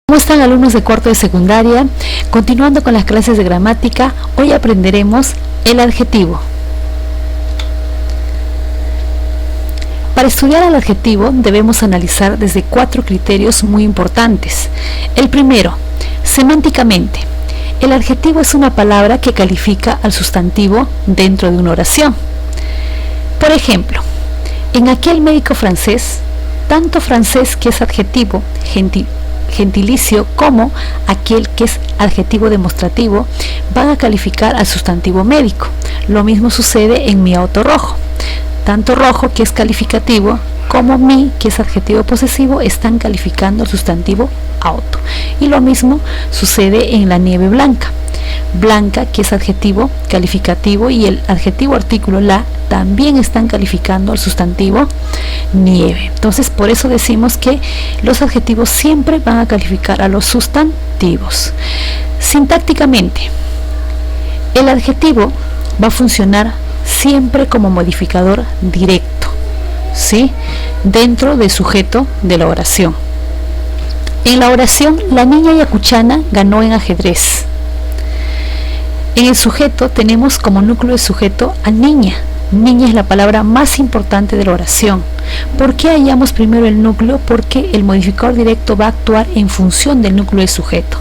¿Cómo están, alumnos de cuarto de secundaria? Continuando con las clases de gramática, hoy aprenderemos el adjetivo. Para estudiar el adjetivo debemos analizar desde 4 criterios muy importantes. El primero, semánticamente. El adjetivo es una palabra que califica al sustantivo dentro de una oración. Por ejemplo, en aquel médico francés, tanto francés que es adjetivo, gentilicio, como aquel que es adjetivo demostrativo van a calificar al sustantivo médico. Lo mismo sucede en mi auto rojo. Tanto rojo, que es calificativo, como mi, que es adjetivo posesivo, están calificando el sustantivo auto. Y lo mismo sucede en la nieve blanca. Blanca, que es adjetivo calificativo, y el adjetivo artículo la también están calificando al sustantivo nieve. Entonces, por eso decimos que los adjetivos siempre van a calificar a los sustantivos. Sintácticamente, el adjetivo va a funcionar siempre como modificador directo, ¿sí?, dentro del sujeto de la oración. En la oración, la niña yacuchana ganó en ajedrez. En el sujeto tenemos como núcleo de sujeto a niña. Niña es la palabra más importante de la oración. ¿Por qué hallamos primero el núcleo? Porque el modificador directo va a actuar en función del núcleo de sujeto.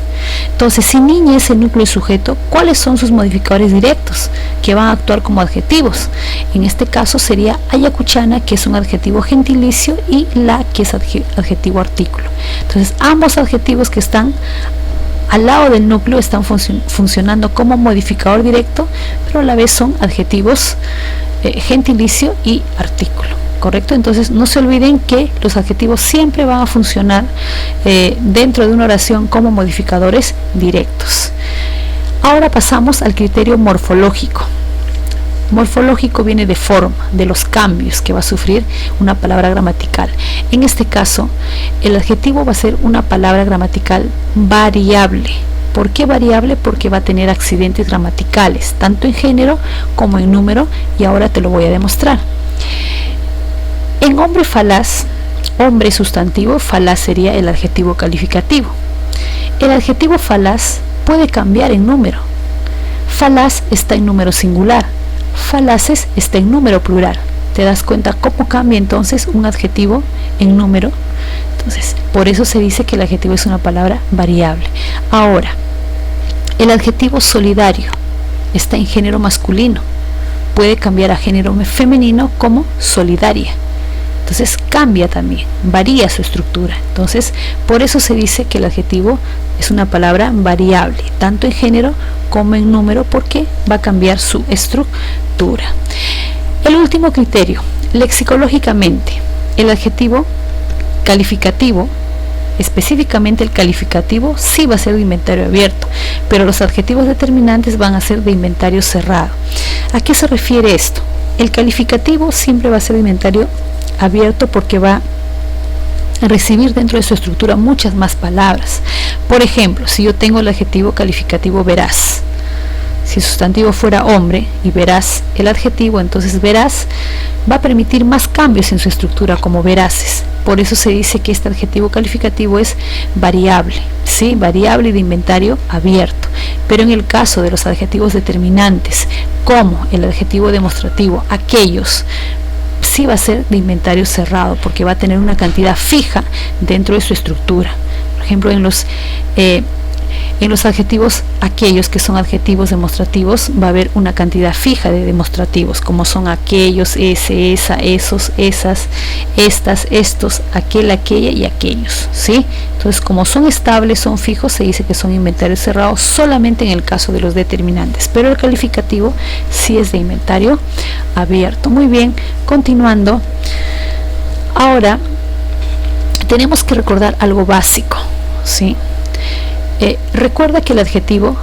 Entonces, si niña es el núcleo de sujeto, ¿cuáles son sus modificadores directos que van a actuar como adjetivos? En este caso sería ayacuchana, que es un adjetivo gentilicio, y la, que es adjetivo artículo. Entonces, ambos adjetivos que están al lado del núcleo están funcionando como modificador directo, pero a la vez son adjetivos gentilicio y artículo, ¿correcto? Entonces, no se olviden que los adjetivos siempre van a funcionar dentro de una oración como modificadores directos. Ahora pasamos al criterio morfológico. Morfológico viene de forma, de los cambios que va a sufrir una palabra gramatical. En este caso, el adjetivo va a ser una palabra gramatical variable. ¿Por qué variable? Porque va a tener accidentes gramaticales, tanto en género como en número, y ahora te lo voy a demostrar. En hombre falaz, hombre sustantivo, falaz sería el adjetivo calificativo. El adjetivo falaz puede cambiar en número. Falaz está en número singular. Falaces está en número plural. ¿Te das cuenta cómo cambia entonces un adjetivo en número? Entonces, por eso se dice que el adjetivo es una palabra variable. Ahora, el adjetivo solidario está en género masculino. Puede cambiar a género femenino como solidaria. Entonces cambia también, varía su estructura. Entonces, por eso se dice que el adjetivo es una palabra variable, tanto en género como en número, porque va a cambiar su estructura. El último criterio, lexicológicamente, el adjetivo calificativo, específicamente el calificativo, sí va a ser de inventario abierto, pero los adjetivos determinantes van a ser de inventario cerrado. ¿A qué se refiere esto? El calificativo siempre va a ser de inventario abierto porque va a recibir dentro de su estructura muchas más palabras. Por ejemplo, si yo tengo el adjetivo calificativo veraz, si el sustantivo fuera hombre y veraz el adjetivo, entonces veraz va a permitir más cambios en su estructura, como veraces. Por eso se dice que este adjetivo calificativo es variable, ¿sí? Variable y de inventario abierto. Pero en el caso de los adjetivos determinantes, como el adjetivo demostrativo, aquellos sí va a ser de inventario cerrado, porque va a tener una cantidad fija dentro de su estructura. Por ejemplo, en los adjetivos, aquellos que son adjetivos demostrativos, va a haber una cantidad fija de demostrativos, como son aquellos, ese, esa, esos, esas, estas, estos, aquel, aquella y aquellos, ¿sí? Entonces, como son estables, son fijos, se dice que son inventarios cerrados solamente en el caso de los determinantes, pero el calificativo sí es de inventario abierto. Muy bien, continuando. Ahora tenemos que recordar algo básico, ¿sí? Recuerda que el adjetivo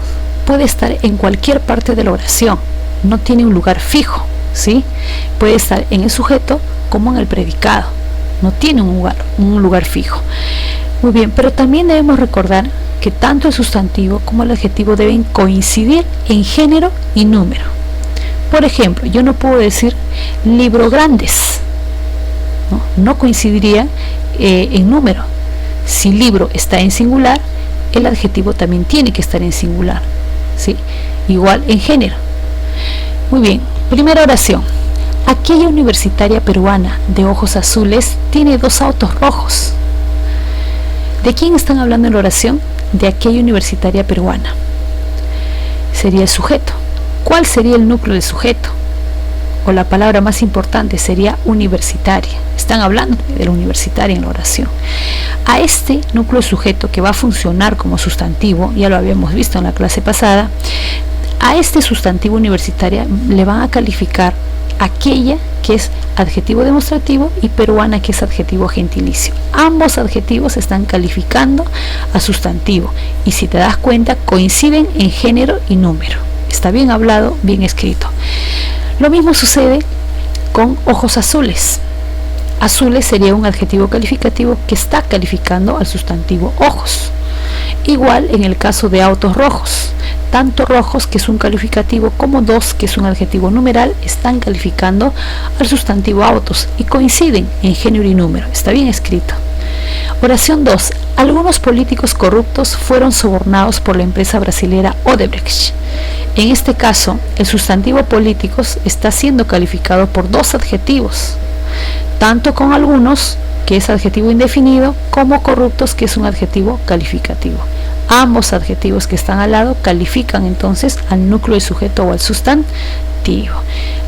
puede estar en cualquier parte de la oración, no tiene un lugar fijo, ¿sí? Puede estar en el sujeto como en el predicado, no tiene un lugar fijo. Muy bien, pero también debemos recordar que tanto el sustantivo como el adjetivo deben coincidir en género y número. Por ejemplo, yo no puedo decir libro grandes, no coincidiría en número. Si libro está en singular, el adjetivo también tiene que estar en singular, ¿sí? Igual en género. Muy bien, primera oración. Aquella universitaria peruana de ojos azules tiene 2 autos rojos. ¿De quién están hablando en la oración? De aquella universitaria peruana. Sería el sujeto. ¿Cuál sería el núcleo del sujeto? O la palabra más importante sería universitaria. Están hablando de la universitaria en la oración. A este núcleo sujeto, que va a funcionar como sustantivo, ya lo habíamos visto en la clase pasada, a este sustantivo universitaria le van a calificar aquella, que es adjetivo demostrativo, y peruana, que es adjetivo gentilicio. Ambos adjetivos están calificando a sustantivo, y si te das cuenta coinciden en género y número. Está bien hablado, bien escrito. Lo mismo sucede con ojos azules. Azules sería un adjetivo calificativo que está calificando al sustantivo ojos. Igual en el caso de autos rojos. Tanto rojos, que es un calificativo, como 2, que es un adjetivo numeral, están calificando al sustantivo autos y coinciden en género y número. Está bien escrito. Oración 2. Algunos políticos corruptos fueron sobornados por la empresa brasilera Odebrecht. En este caso, el sustantivo políticos está siendo calificado por 2 adjetivos, tanto con algunos, que es adjetivo indefinido, como corruptos, que es un adjetivo calificativo. Ambos adjetivos que están al lado califican entonces al núcleo del sujeto o al sustantivo.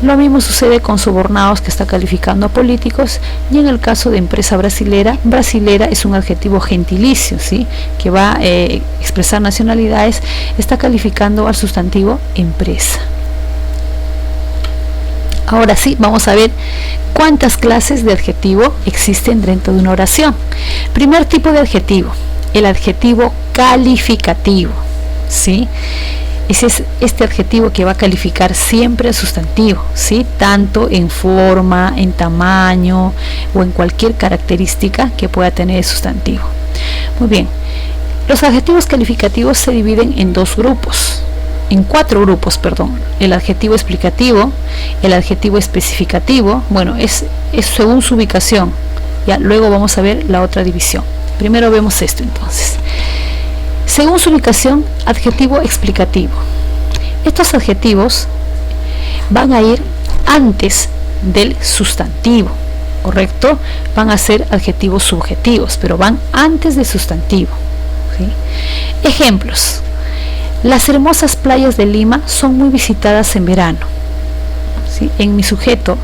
Lo mismo sucede con sobornados, que está calificando a políticos, y en el caso de empresa brasilera, brasilera es un adjetivo gentilicio, ¿sí?, que va a expresar nacionalidades, está calificando al sustantivo empresa. Ahora sí, vamos a ver cuántas clases de adjetivo existen dentro de una oración. Primer tipo de adjetivo, el adjetivo calificativo, ¿sí? Ese es este adjetivo que va a calificar siempre al sustantivo, ¿sí?, tanto en forma, en tamaño o en cualquier característica que pueda tener el sustantivo. Muy bien, los adjetivos calificativos se dividen en 4 grupos, perdón. El adjetivo explicativo, el adjetivo especificativo, bueno, es según su ubicación. Ya luego vamos a ver la otra división. Primero vemos esto entonces. Según su ubicación, adjetivo explicativo. Estos adjetivos van a ir antes del sustantivo, ¿correcto? Van a ser adjetivos subjetivos, pero van antes del sustantivo, ¿sí? Ejemplos. Las hermosas playas de Lima son muy visitadas en verano, ¿sí? En mi sujeto,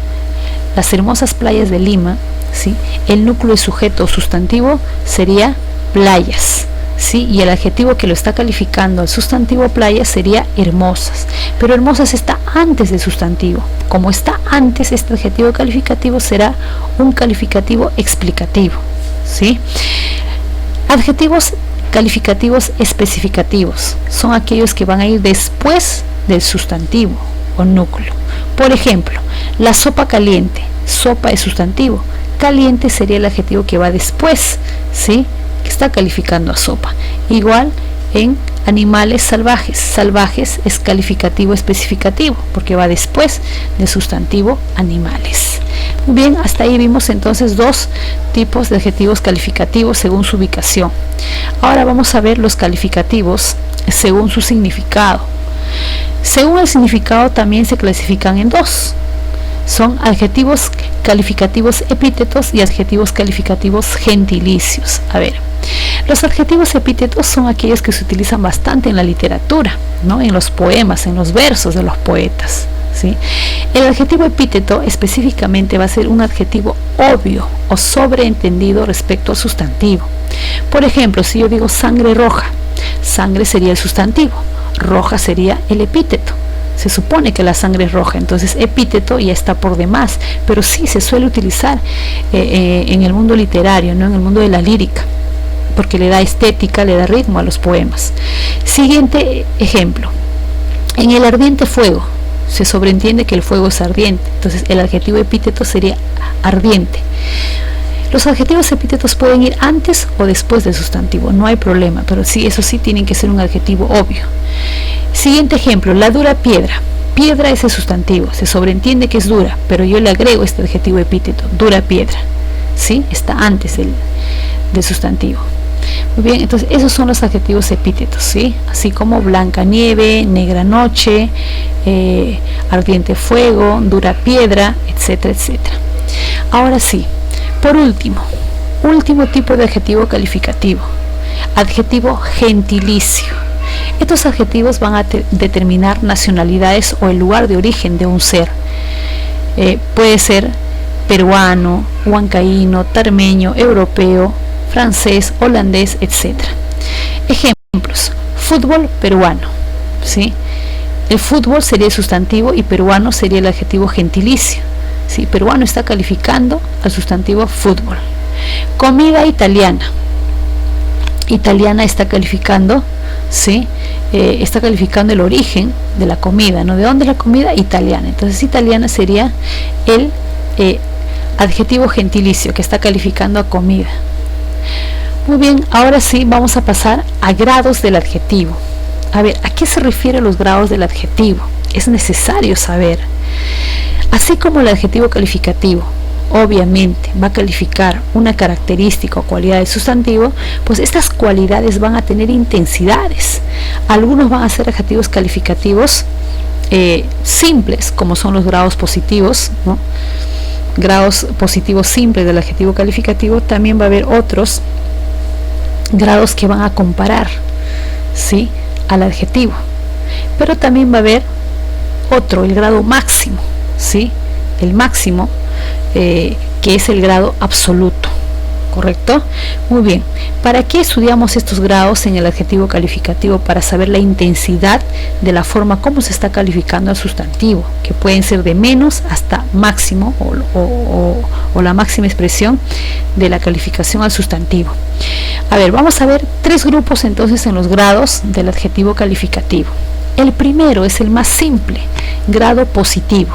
las hermosas playas de Lima, ¿sí?, el núcleo de sujeto o sustantivo sería playas, ¿sí?, y el adjetivo que lo está calificando al sustantivo playas sería hermosas, pero hermosas está antes del sustantivo. Como está antes, este adjetivo calificativo será un calificativo explicativo, ¿sí? Adjetivos calificativos especificativos son aquellos que van a ir después del sustantivo o núcleo. Por ejemplo, la sopa caliente, sopa es sustantivo, caliente sería el adjetivo que va después, ¿sí?, que está calificando a sopa. Igual en animales salvajes, salvajes es calificativo especificativo porque va después del sustantivo animales. Bien, hasta ahí vimos entonces 2 tipos de adjetivos calificativos según su ubicación. Ahora vamos a ver los calificativos según su significado. Según el significado también se clasifican en 2. Son adjetivos calificativos epítetos y adjetivos calificativos gentilicios. A ver, los adjetivos epítetos son aquellos que se utilizan bastante en la literatura, ¿no?, en los poemas, en los versos de los poetas, ¿sí? El adjetivo epíteto específicamente va a ser un adjetivo obvio o sobreentendido respecto al sustantivo. Por ejemplo, si yo digo sangre roja, sangre sería el sustantivo, roja sería el epíteto. Se supone que la sangre es roja, entonces epíteto ya está por demás, pero sí se suele utilizar en el mundo literario, ¿no?, en el mundo de la lírica, porque le da estética, le da ritmo a los poemas. Siguiente ejemplo. En el ardiente fuego, se sobreentiende que el fuego es ardiente, entonces el adjetivo epíteto sería ardiente. Los adjetivos epítetos pueden ir antes o después del sustantivo, no hay problema, pero sí, eso sí, tienen que ser un adjetivo obvio. Siguiente ejemplo, la dura piedra. Piedra es el sustantivo, se sobreentiende que es dura, pero yo le agrego este adjetivo epíteto, dura piedra, ¿sí? Está antes del sustantivo. Muy bien, entonces esos son los adjetivos epítetos, ¿sí? Así como blanca nieve, negra noche, ardiente fuego, dura piedra, etcétera, etcétera. Ahora sí, por último tipo de adjetivo calificativo, adjetivo gentilicio. Estos adjetivos van a determinar nacionalidades o el lugar de origen de un ser. Puede ser peruano, huancaíno, tarmeño, europeo, francés, holandés, etc. Ejemplos: fútbol peruano, ¿sí? El fútbol sería el sustantivo y peruano sería el adjetivo gentilicio, ¿sí? Peruano está calificando al sustantivo fútbol. Comida italiana, italiana está calificando, ¿sí? Está calificando el origen de la comida, ¿no? ¿De dónde es la comida? Italiana. Entonces italiana sería el adjetivo gentilicio que está calificando a comida. Muy bien, ahora sí vamos a pasar a grados del adjetivo. A ver, ¿a qué se refieren los grados del adjetivo? Es necesario saber. Así como el adjetivo calificativo obviamente va a calificar una característica o cualidad del sustantivo, pues estas cualidades van a tener intensidades. Algunos van a ser adjetivos calificativos simples, como son los grados positivos, ¿no? Grados positivos simples del adjetivo calificativo. También va a haber otros grados que van a comparar, ¿sí?, al adjetivo. Pero también va a haber otro, el grado máximo, ¿sí?, el máximo, que es el grado absoluto, ¿correcto? Muy bien, ¿para qué estudiamos estos grados en el adjetivo calificativo? Para saber la intensidad de la forma como se está calificando al sustantivo, que pueden ser de menos hasta máximo o la máxima expresión de la calificación al sustantivo. A ver, vamos a ver tres grupos entonces en los grados del adjetivo calificativo. El primero es el más simple, grado positivo,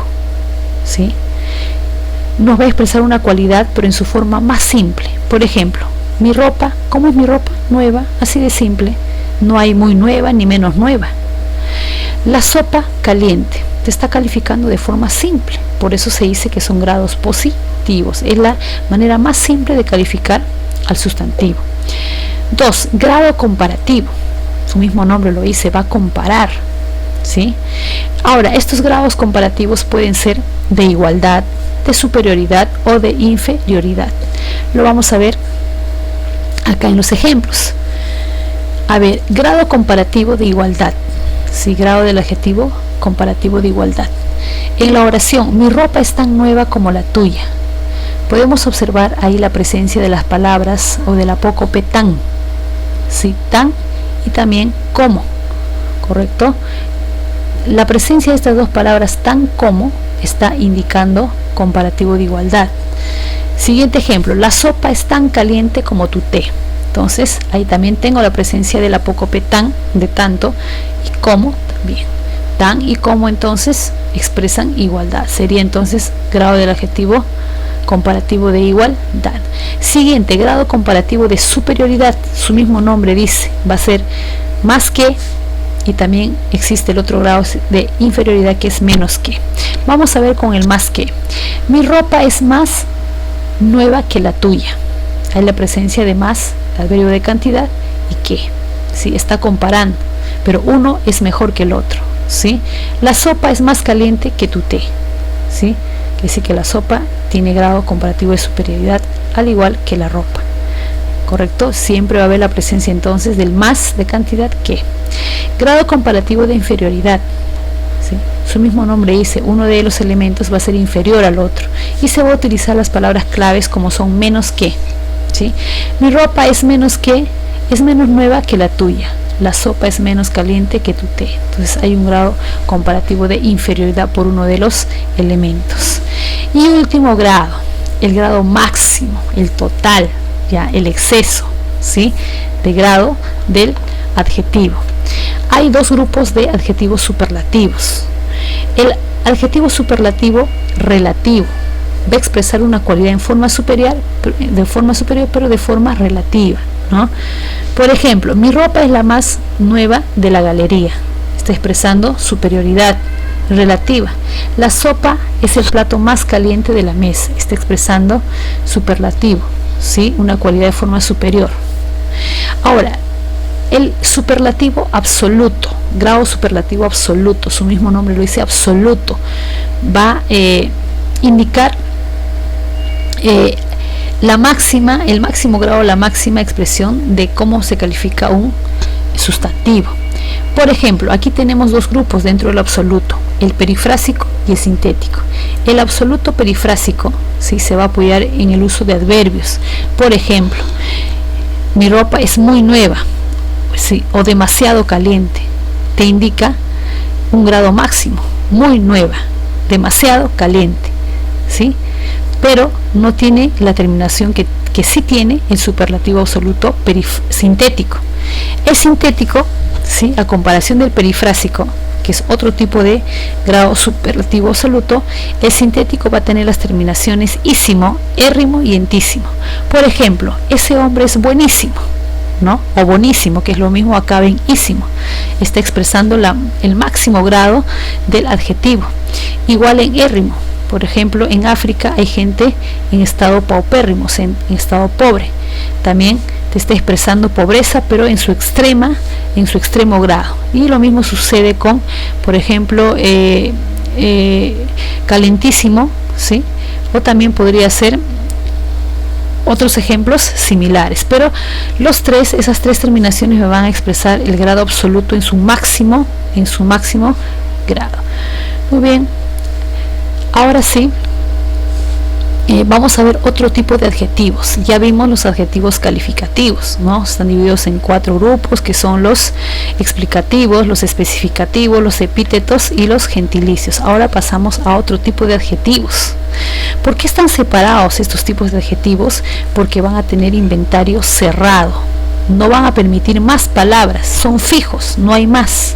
¿sí? Nos va a expresar una cualidad, pero en su forma más simple. Por ejemplo, mi ropa, ¿cómo es mi ropa? Nueva, así de simple. No hay muy nueva ni menos nueva. La sopa caliente, te está calificando de forma simple, por eso se dice que son grados positivos. Es la manera más simple de calificar al sustantivo. 2. Grado comparativo. Su mismo nombre lo dice, va a comparar, ¿sí? Ahora, estos grados comparativos pueden ser de igualdad, de superioridad o de inferioridad. Lo vamos a ver acá en los ejemplos. A ver, grado comparativo de igualdad, ¿sí? Grado del adjetivo comparativo de igualdad. En la oración, mi ropa es tan nueva como la tuya. Podemos observar ahí la presencia de las palabras o del apócope tan, ¿sí? Tan y también como, ¿correcto? La presencia de estas dos palabras, tan como, está indicando comparativo de igualdad. Siguiente ejemplo, la sopa es tan caliente como tu té. Entonces ahí también tengo la presencia del apócope tan, de tanto, y como también. Tan y como entonces expresan igualdad. Sería entonces grado del adjetivo comparativo de igualdad. Siguiente, grado comparativo de superioridad. Su mismo nombre dice, va a ser más que, y también existe el otro grado de inferioridad que es menos que. Vamos a ver con el más que. Mi ropa es más nueva que la tuya. Hay la presencia de más, el adverbio de cantidad, y que, ¿sí? Está comparando, pero uno es mejor que el otro, ¿sí? La sopa es más caliente que tu té, ¿sí? Quiere decir que la sopa tiene grado comparativo de superioridad, al igual que la ropa, ¿correcto? Siempre va a haber la presencia entonces del más de cantidad que. Grado comparativo de inferioridad, ¿sí? Su mismo nombre dice, uno de los elementos va a ser inferior al otro y se va a utilizar las palabras claves como son menos que, ¿sí? Mi ropa es menos que, es menos nueva que la tuya. La sopa es menos caliente que tu té. Entonces hay un grado comparativo de inferioridad por uno de los elementos. Y último grado, el grado máximo, el total, ya el exceso, ¿sí?, de grado del adjetivo. Hay dos grupos de adjetivos superlativos. El adjetivo superlativo relativo va a expresar una cualidad en forma superior, pero de forma relativa, ¿no? Por ejemplo, mi ropa es la más nueva de la galería. Está expresando superioridad relativa. La sopa es el plato más caliente de la mesa. Está expresando superlativo, ¿sí?, una cualidad de forma superior. Ahora, el superlativo absoluto, grado superlativo absoluto, su mismo nombre lo dice, absoluto, va a indicar la máxima, el máximo grado, la máxima expresión de cómo se califica un sustantivo. Por ejemplo, aquí tenemos dos grupos dentro del absoluto, el perifrásico y el sintético. El absoluto perifrásico, ¿sí?, se va a apoyar en el uso de adverbios. Por ejemplo, mi ropa es muy nueva, ¿sí?, o demasiado caliente. Te indica un grado máximo, muy nueva, demasiado caliente, ¿sí?, pero no tiene la terminación que sí tiene el superlativo absoluto sintético. El sintético, ¿sí?, a comparación del perifrásico, que es otro tipo de grado superlativo absoluto, el sintético va a tener las terminaciones ísimo, érrimo y entísimo. Por ejemplo, ese hombre es buenísimo, ¿no?, o bonísimo, que es lo mismo, acaba en ísimo, está expresando el máximo grado del adjetivo. Igual en érrimo, por ejemplo, en África hay gente en estado paupérrimo, en estado pobre, también te está expresando pobreza, pero en su extremo grado. Y lo mismo sucede con, por ejemplo, calentísimo, ¿sí?, o también podría ser otros ejemplos similares, pero esas tres terminaciones me van a expresar el grado absoluto en su máximo grado. Muy bien, ahora sí, vamos a ver otro tipo de adjetivos. Ya vimos los adjetivos calificativos, ¿no? Están divididos en 4 grupos, que son los explicativos, los especificativos, los epítetos y los gentilicios. Ahora pasamos a otro tipo de adjetivos. ¿Por qué están separados estos tipos de adjetivos? Porque van a tener inventario cerrado, no van a permitir más palabras, son fijos, no hay más,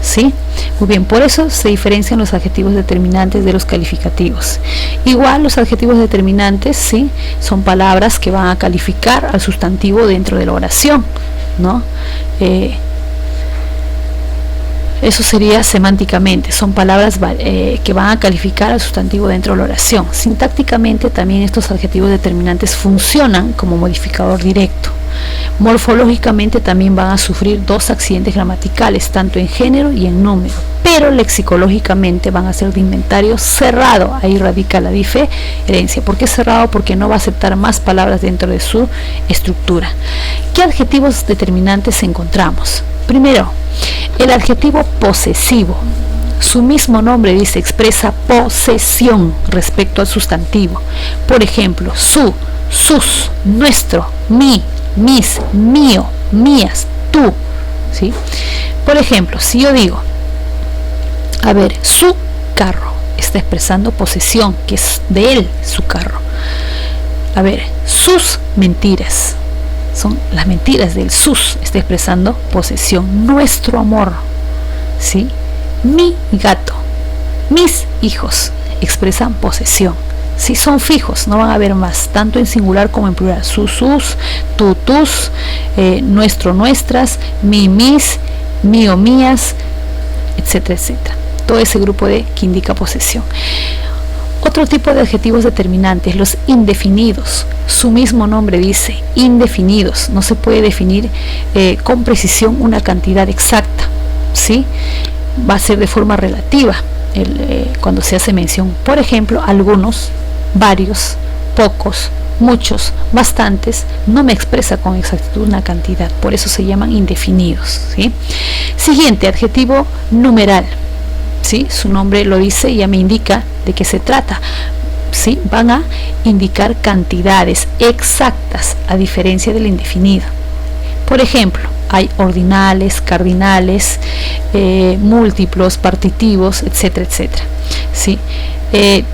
¿sí? Muy bien, por eso se diferencian los adjetivos determinantes de los calificativos. Igual los adjetivos determinantes, ¿sí?, son palabras que van a calificar al sustantivo dentro de la oración, ¿no? Eso sería semánticamente, son palabras que van a calificar al sustantivo dentro de la oración. Sintácticamente también estos adjetivos determinantes funcionan como modificador directo. Morfológicamente también van a sufrir 2 accidentes gramaticales, tanto en género y en número, pero lexicológicamente van a ser de inventario cerrado. Ahí radica la diferencia. ¿Por qué cerrado? Porque no va a aceptar más palabras dentro de su estructura. ¿Qué adjetivos determinantes encontramos? Primero, el adjetivo posesivo. Su mismo nombre dice, expresa posesión respecto al sustantivo. Por ejemplo, su, sus, nuestro, mi, mis, mío, mías, tú, ¿sí? Por ejemplo, si yo digo, a ver, su carro, está expresando posesión, que es de él su carro. A ver, sus mentiras, son las mentiras del sus, está expresando posesión. Nuestro amor, ¿sí? Mi gato, mis hijos, expresan posesión. Si son fijos, no van a haber más, tanto en singular como en plural. Sus, tú, tus, nuestro, nuestras, mi, mis, mío, mías, etcétera, etcétera. Todo ese grupo que indica posesión. Otro tipo de adjetivos determinantes, los indefinidos. Su mismo nombre dice, indefinidos. No se puede definir con precisión una cantidad exacta, ¿sí? Va a ser de forma relativa cuando se hace mención. Por ejemplo, algunos, varios, pocos, muchos, bastantes, no me expresa con exactitud una cantidad, por eso se llaman indefinidos, ¿sí? Siguiente, adjetivo numeral, ¿sí? Su nombre lo dice y ya me indica de qué se trata, ¿sí? Van a indicar cantidades exactas a diferencia del indefinido. Por ejemplo, hay ordinales, cardinales, múltiplos, partitivos, etcétera, etcétera, ¿sí?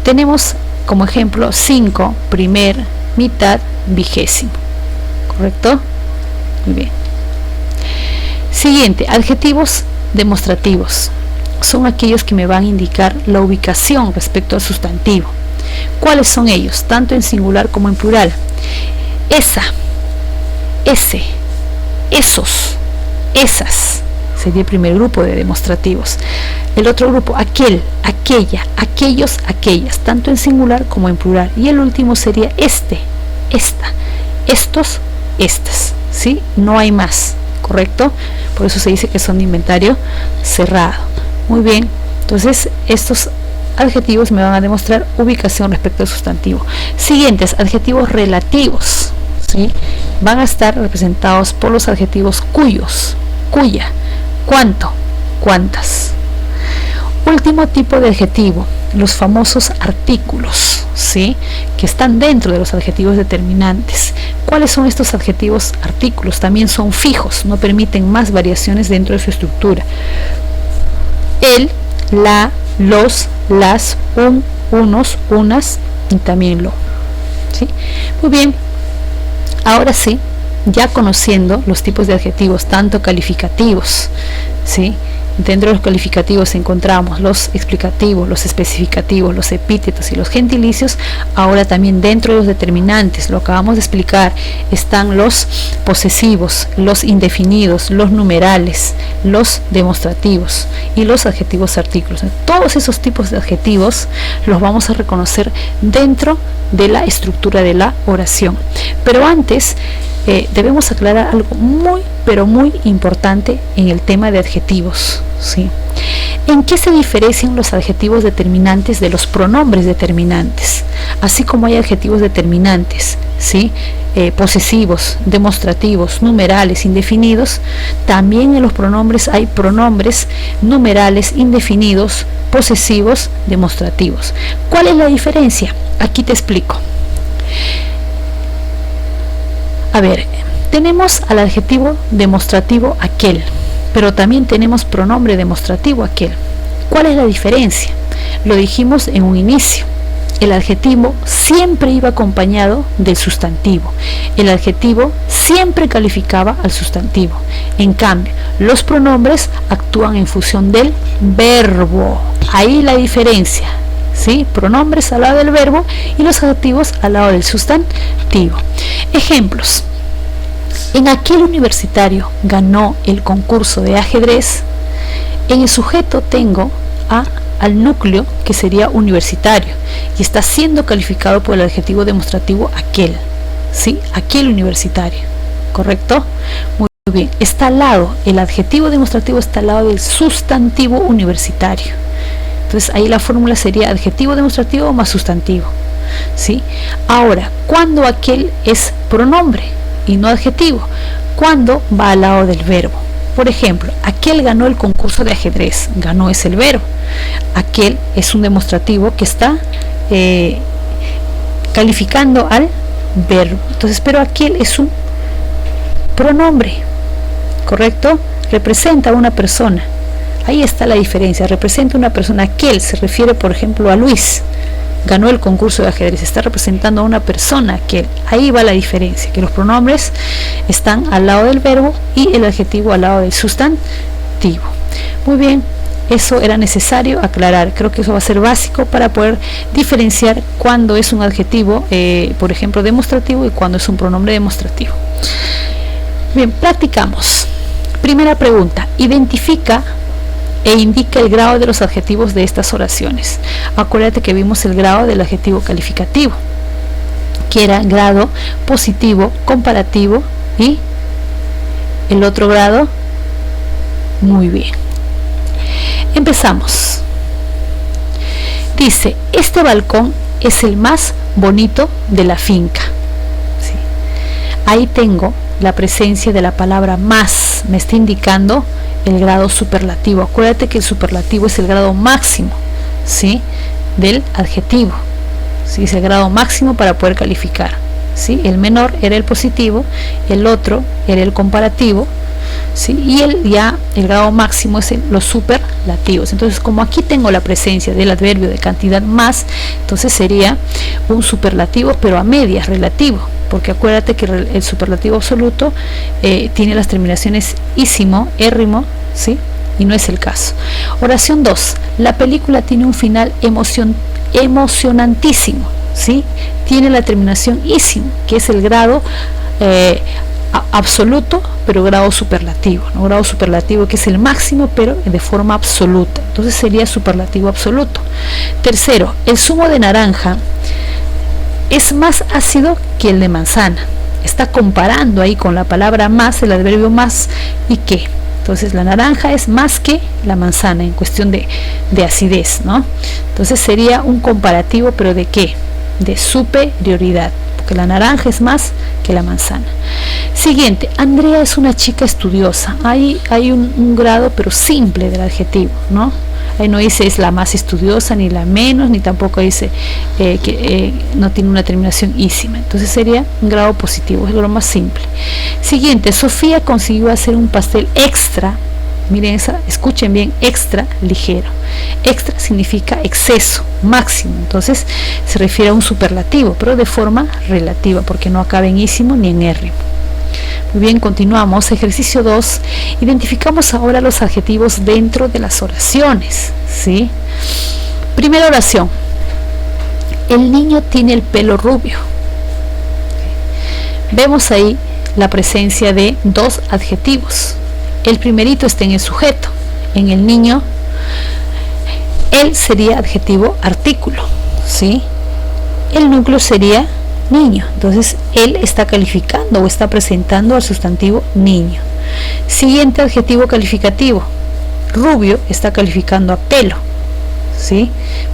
Tenemos como ejemplo 5, primer, mitad, vigésimo, ¿correcto? Muy bien. Siguiente, adjetivos demostrativos. Son aquellos que me van a indicar la ubicación respecto al sustantivo. ¿Cuáles son ellos? Tanto en singular como en plural. Esa, ese, esos, esas, sería el primer grupo de demostrativos. El otro grupo, aquel, aquella, aquellos, aquellas, tanto en singular como en plural. Y el último sería este, esta, estos, estas, ¿sí? No hay más, ¿correcto? Por eso se dice que son de inventario cerrado. Muy bien, entonces estos adjetivos me van a demostrar ubicación respecto al sustantivo. Siguientes, adjetivos relativos, ¿sí? Van a estar representados por los adjetivos cuyos, cuya, cuánto, cuántas. Último tipo de adjetivo, los famosos artículos, ¿sí? Que están dentro de los adjetivos determinantes. ¿Cuáles son estos adjetivos artículos? También son fijos, no permiten más variaciones dentro de su estructura. El, la, los, las, unos, unas y también lo, ¿sí? Muy bien, ahora sí, ya conociendo los tipos de adjetivos, tanto calificativos, ¿sí? Dentro de los calificativos encontramos los explicativos, los especificativos, los epítetos y los gentilicios. Ahora también dentro de los determinantes, lo acabamos de explicar, están los posesivos, los indefinidos, los numerales, los demostrativos y los adjetivos artículos. Todos esos tipos de adjetivos los vamos a reconocer dentro de la estructura de la oración. Pero antes debemos aclarar algo muy, pero muy importante en el tema de adjetivos, ¿sí? ¿En qué se diferencian los adjetivos determinantes de los pronombres determinantes? Así como hay adjetivos determinantes, ¿sí? Posesivos, demostrativos, numerales, indefinidos, también en los pronombres hay pronombres numerales, indefinidos, posesivos, demostrativos. ¿Cuál es la diferencia? Aquí te explico. A ver, tenemos al adjetivo demostrativo aquel, pero también tenemos pronombre demostrativo aquel. ¿Cuál es la diferencia? Lo dijimos en un inicio. El adjetivo siempre iba acompañado del sustantivo. El adjetivo siempre calificaba al sustantivo. En cambio, los pronombres actúan en función del verbo. Ahí la diferencia, ¿sí? Pronombres al lado del verbo y los adjetivos al lado del sustantivo. Ejemplos. En aquel universitario ganó el concurso de ajedrez. En el sujeto tengo al núcleo, que sería universitario, y está siendo calificado por el adjetivo demostrativo aquel, ¿sí? Aquel universitario, ¿correcto? Muy bien, está al lado, el adjetivo demostrativo está al lado del sustantivo universitario. Entonces ahí la fórmula sería adjetivo demostrativo más sustantivo, ¿sí? Ahora, ¿cuándo aquel es pronombre y no adjetivo? Cuando va al lado del verbo. Por ejemplo, aquel ganó el concurso de ajedrez. Ganó es el verbo. Aquel es un demostrativo que está calificando al verbo. Entonces, pero aquel es un pronombre, ¿correcto? Representa a una persona. Ahí está la diferencia. Representa a una persona. Aquel se refiere, por ejemplo, a Luis. Ganó el concurso de ajedrez, está representando a una persona, que ahí va la diferencia, que los pronombres están al lado del verbo y el adjetivo al lado del sustantivo. Muy bien, eso era necesario aclarar. Creo que eso va a ser básico para poder diferenciar cuándo es un adjetivo, por ejemplo, demostrativo, y cuándo es un pronombre demostrativo. Bien, practicamos. Primera pregunta, identifica e indica el grado de los adjetivos de estas oraciones. Acuérdate que vimos el grado del adjetivo calificativo, que era grado positivo, comparativo, y el otro grado. Muy bien. Empezamos. Dice, este balcón es el más bonito de la finca. ¿Sí? Ahí tengo la presencia de la palabra más, me está indicando el grado superlativo. Acuérdate que el superlativo es el grado máximo, ¿sí? Del adjetivo, ¿sí? Es el grado máximo para poder calificar, ¿sí? El menor era el positivo, el otro era el comparativo, ¿sí? Y el grado máximo es los superlativos. Entonces, como aquí tengo la presencia del adverbio de cantidad más, entonces sería un superlativo, pero a medias, relativo, porque acuérdate que el superlativo absoluto tiene las terminaciones ísimo, érrimo, ¿sí? Y no es el caso. Oración 2. La película tiene un final emocionantísimo, ¿sí? Tiene la terminación ísimo, que es el grado absoluto, pero grado superlativo, ¿no? Grado superlativo que es el máximo, pero de forma absoluta. Entonces sería superlativo absoluto. Tercero, el zumo de naranja es más ácido que el de manzana. está comparando ahí con la palabra más, el adverbio más y que. Entonces la naranja es más que la manzana en cuestión de acidez, ¿no? Entonces sería un comparativo, pero ¿de qué? De superioridad, porque la naranja es más que la manzana. Siguiente, Andrea es una chica estudiosa. Ahí hay un grado, pero simple del adjetivo, ¿no? Ahí no dice es la más estudiosa, ni la menos, ni tampoco dice que no tiene una terminación ísima. Entonces sería un grado positivo, es lo más simple. Siguiente, Sofía consiguió hacer un pastel extra, miren esa, escuchen bien, extra ligero. Extra significa exceso, máximo, entonces se refiere a un superlativo, pero de forma relativa, porque no acaba en ísimo ni en érrimo. Muy bien, continuamos. Ejercicio 2. Identificamos ahora los adjetivos dentro de las oraciones, ¿sí? Primera oración. El niño tiene el pelo rubio. Vemos ahí la presencia de dos adjetivos. El primerito está en el sujeto. En el niño, él sería adjetivo artículo, ¿sí? El núcleo sería niño, entonces él está calificando o está presentando al sustantivo niño. Siguiente adjetivo calificativo, rubio está calificando a pelo, ¿sí?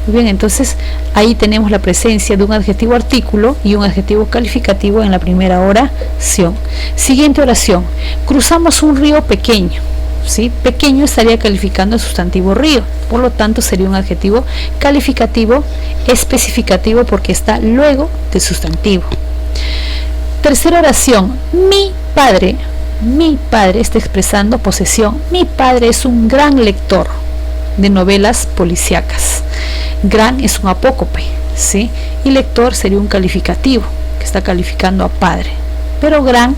Muy bien, entonces ahí tenemos la presencia de un adjetivo artículo y un adjetivo calificativo en la primera oración. Siguiente oración, cruzamos un río pequeño, ¿sí? Pequeño estaría calificando el sustantivo río, por lo tanto sería un adjetivo calificativo especificativo porque está luego del sustantivo. Tercera oración, mi padre está expresando posesión. Mi padre es un gran lector de novelas policíacas. Gran es un apócope, ¿sí? Y lector sería un calificativo que está calificando a padre, pero gran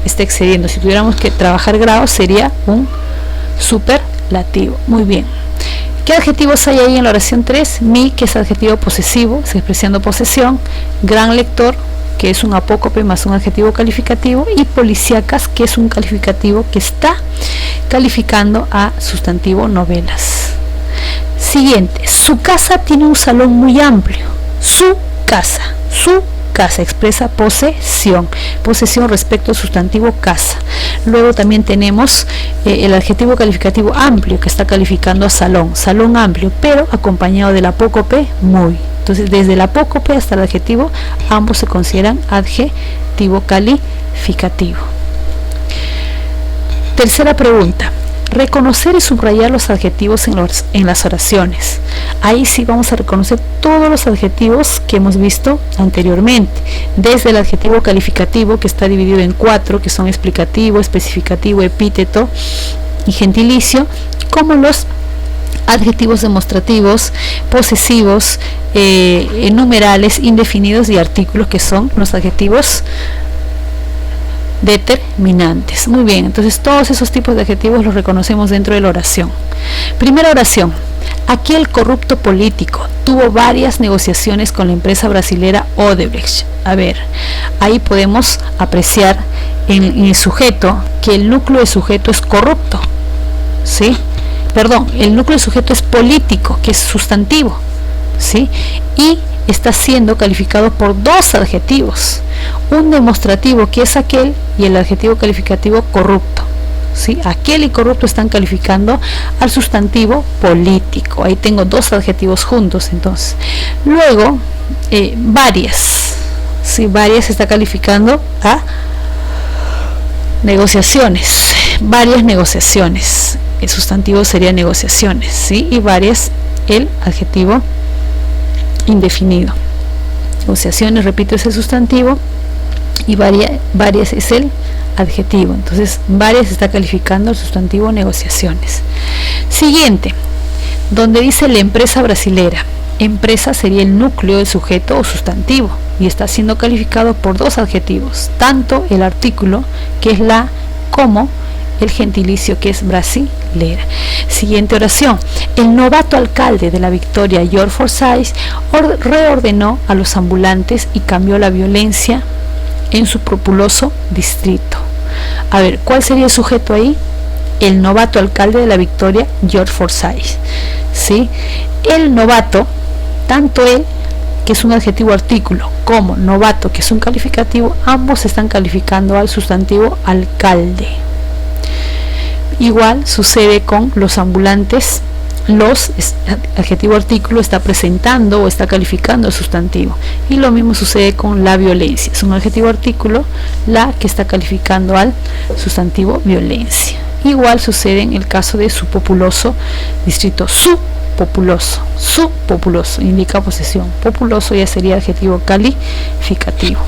está excediendo. Si tuviéramos que trabajar grados sería un superlativo. Muy bien, ¿qué adjetivos hay ahí en la oración 3? Mi, que es adjetivo posesivo, está expresando posesión. Gran lector, que es un apócope más un adjetivo calificativo, y policíacas, que es un calificativo que está calificando a sustantivo novelas. Siguiente, su casa tiene un salón muy amplio. Su casa expresa posesión respecto al sustantivo casa. Luego también tenemos el adjetivo calificativo amplio, que está calificando a salón amplio, pero acompañado del apócope muy. Entonces desde el apócope hasta el adjetivo ambos se consideran adjetivo calificativo. Tercera pregunta, reconocer y subrayar los adjetivos en las oraciones. Ahí sí vamos a reconocer todos los adjetivos que hemos visto anteriormente, desde el adjetivo calificativo, que está dividido en 4, que son explicativo, especificativo, epíteto y gentilicio, como los adjetivos demostrativos, posesivos, numerales, indefinidos y artículos, que son los adjetivos determinantes. Muy bien, entonces todos esos tipos de adjetivos los reconocemos dentro de la oración. Primera oración, aquel corrupto político tuvo varias negociaciones con la empresa brasilera Odebrecht. A ver, ahí podemos apreciar en el sujeto que el núcleo de sujeto es corrupto, ¿sí? Perdón, el núcleo de sujeto es político, que es sustantivo, ¿sí? Y está siendo calificado por dos adjetivos, un demostrativo, que es aquel, y el adjetivo calificativo corrupto, ¿sí? Aquel y corrupto están calificando al sustantivo político. Ahí tengo dos adjetivos juntos. Entonces luego varias, ¿sí? Varias está calificando a negociaciones, varias negociaciones. El sustantivo sería negociaciones, ¿sí? Y varias el adjetivo indefinido. Negociaciones, repito, es el sustantivo y varias es el adjetivo. Entonces varias está calificando el sustantivo negociaciones. Siguiente, donde dice la empresa brasilera, empresa sería el núcleo del sujeto o sustantivo y está siendo calificado por dos adjetivos, tanto el artículo, que es la, como el gentilicio, que es brasilera. Siguiente oración, el novato alcalde de La Victoria, George Forsyth, reordenó a los ambulantes y cambió la violencia en su populoso distrito. A ver, ¿cuál sería el sujeto ahí? El novato alcalde de La Victoria, George Forsyth, ¿sí? El novato, tanto él que es un adjetivo artículo, como novato, que es un calificativo, ambos están calificando al sustantivo alcalde. Igual sucede con los ambulantes. Los adjetivo artículo está presentando o está calificando el sustantivo, y lo mismo sucede con la violencia, es un adjetivo artículo, la que está calificando al sustantivo violencia. Igual sucede en el caso de su populoso distrito, su populoso indica posesión, populoso ya sería adjetivo calificativo.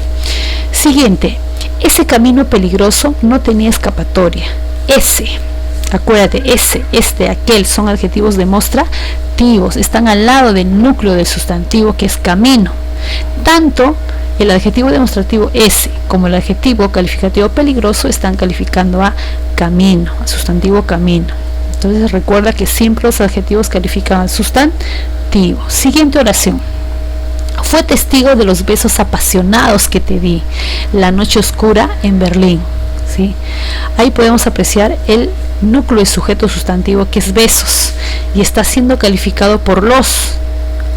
Siguiente, ese camino peligroso no tenía escapatoria. Ese, acuérdate, ese, este, aquel son adjetivos demostrativos, están al lado del núcleo del sustantivo que es camino. Tanto el adjetivo demostrativo ese como el adjetivo calificativo peligroso están calificando a camino, al sustantivo camino. Entonces recuerda que siempre los adjetivos califican al sustantivo. Siguiente oración. Fue testigo de los besos apasionados que te di la noche oscura en Berlín. ¿Sí? Ahí podemos apreciar el núcleo de sujeto sustantivo que es besos y está siendo calificado por los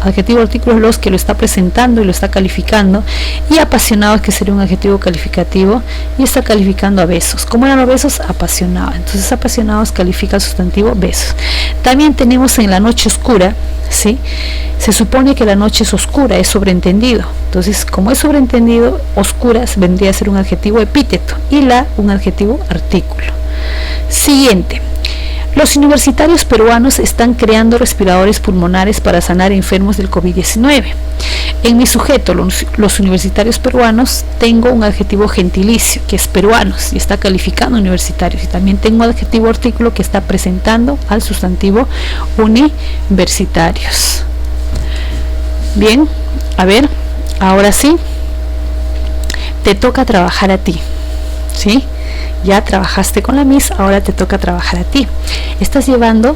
adjetivo artículo, los que lo está presentando y lo está calificando, y apasionados, que sería un adjetivo calificativo y está calificando a besos. ¿Cómo eran los besos? Apasionados. Entonces apasionados califica el sustantivo besos. También tenemos en la noche oscura, ¿sí? Se supone que la noche es oscura, es sobreentendido. Entonces, como es sobreentendido, oscuras vendría a ser un adjetivo epíteto y la un adjetivo artículo. Siguiente. Los universitarios peruanos están creando respiradores pulmonares para sanar enfermos del COVID-19. En mi sujeto, los universitarios peruanos, tengo un adjetivo gentilicio, que es peruanos, y está calificando universitarios. Y también tengo un adjetivo artículo que está presentando al sustantivo universitarios. Bien, a ver, ahora sí, te toca trabajar a ti, ¿sí? Ya trabajaste con la Miss, ahora te toca trabajar a ti. Estás llevando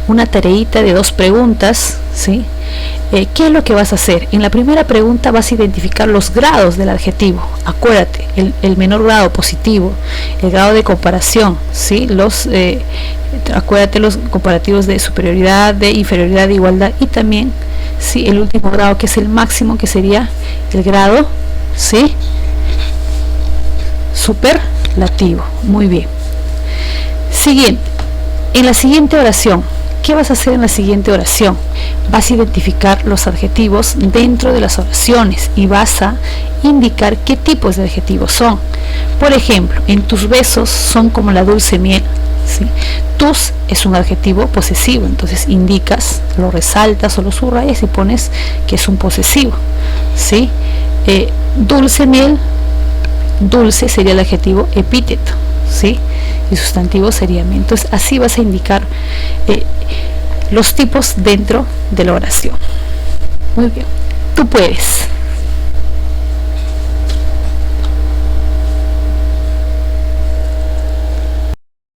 una tareita de 2 preguntas, ¿sí? ¿Qué es lo que vas a hacer? En la primera pregunta vas a identificar los grados del adjetivo. Acuérdate, el menor grado positivo, el grado de comparación, ¿sí? Acuérdate los comparativos de superioridad, de inferioridad, de igualdad, y también, ¿sí? El último grado, que es el máximo, que sería el grado, ¿sí? Superlativo. Muy bien. Siguiente. En la siguiente oración, ¿qué vas a hacer en la siguiente oración? Vas a identificar los adjetivos dentro de las oraciones y vas a indicar qué tipos de adjetivos son. Por ejemplo, en tus besos son como la dulce miel, ¿sí? Tus es un adjetivo posesivo, entonces indicas, lo resaltas o lo subrayas y pones que es un posesivo, ¿sí? Dulce miel, dulce sería el adjetivo epíteto, ¿sí? Y sustantivo sería miel. Entonces así vas a indicar los tipos dentro de la oración. Muy bien, tú puedes.